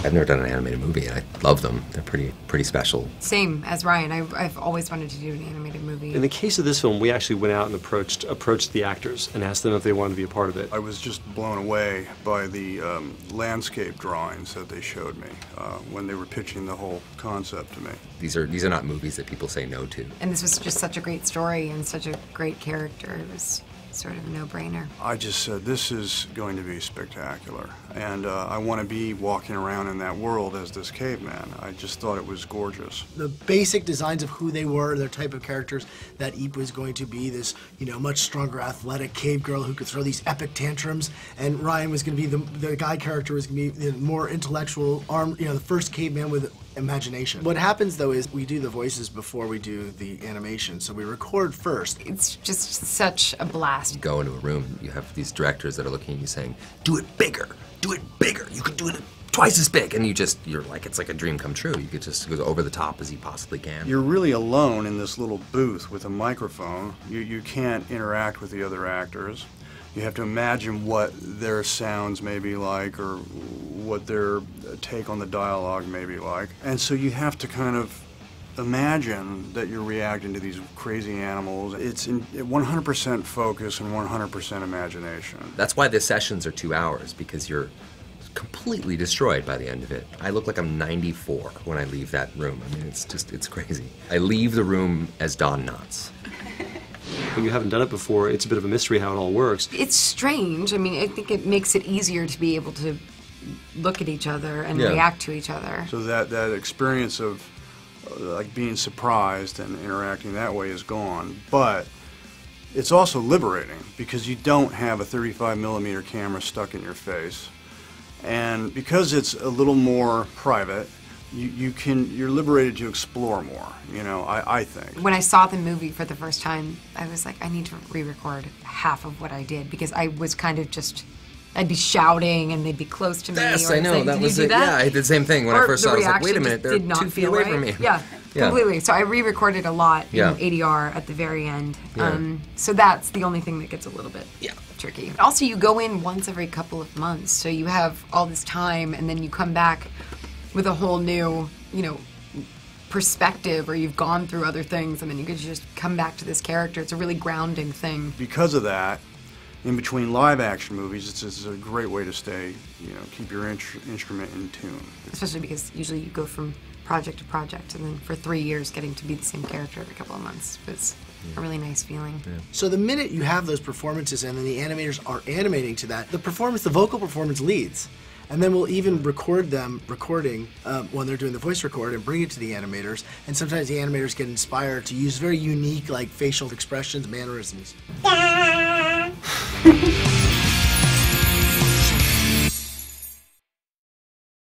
I've never done an animated movie, and I love them. They're pretty special. Same as Ryan. I've always wanted to do an animated movie. In the case of this film, we actually went out and approached the actors and asked them if they wanted to be a part of it. I was just blown away by the landscape drawings that they showed me when they were pitching the whole concept to me. These are not movies that people say no to. And this was just such a great story and such a great character. It was sort of a no-brainer. I just said, this is going to be spectacular. And I want to be walking around in that world as this caveman. I just thought it was gorgeous. The basic designs of who they were, their type of characters, that Eep was going to be this, much stronger, athletic cave girl who could throw these epic tantrums, and Ryan was going to be the guy character was going to be the more intellectual, the first caveman with imagination. What happens though is we do the voices before we do the animation, so we record first. It's just such a blast. You go into a room, you have these directors that are looking at you saying, do it bigger, you could do it twice as big, and you're like, it's like a dream come true. You could just go over the top as you possibly can. You're really alone in this little booth with a microphone. You can't interact with the other actors. You have to imagine what their sounds may be like or what their take on the dialogue may be like. And so you have to kind of imagine that you're reacting to these crazy animals. It's 100% focus and 100% imagination. That's why the sessions are 2 hours, because you're completely destroyed by the end of it. I look like I'm 94 when I leave that room. I mean, it's crazy. I leave the room as Don Knotts. When you haven't done it before, it's a bit of a mystery how it all works. It's strange. I mean, I think it makes it easier to be able to look at each other and react to each other. So that experience of like being surprised and interacting that way is gone. But it's also liberating because you don't have a 35mm camera stuck in your face. And because it's a little more private, you're liberated to explore more, I think. When I saw the movie for the first time, I was like, I need to re-record half of what I did, because I was kind of just, I'd be shouting and they'd be close to me. Yes, or I know, saying, that did was you do it. that? Yeah, I did the same thing when I first saw it. I was like, wait a minute, they're 2 feet away from me. Yeah, completely. So I re-recorded a lot in ADR at the very end. So that's the only thing that gets a little bit tricky. Also, you go in once every couple of months, so you have all this time, and then you come back with a whole new, perspective, or you've gone through other things, and then you could just come back to this character. It's a really grounding thing. Because of that, in between live action movies, it's a great way to stay, keep your instrument in tune. Especially because usually you go from project to project, and then for 3 years getting to be the same character every couple of months. It's a really nice feeling. Yeah. So the minute you have those performances and then the animators are animating to that, the vocal performance leads. And then we'll even record them recording when they're doing the voice record and bring it to the animators. And sometimes the animators get inspired to use very unique, like, facial expressions, mannerisms.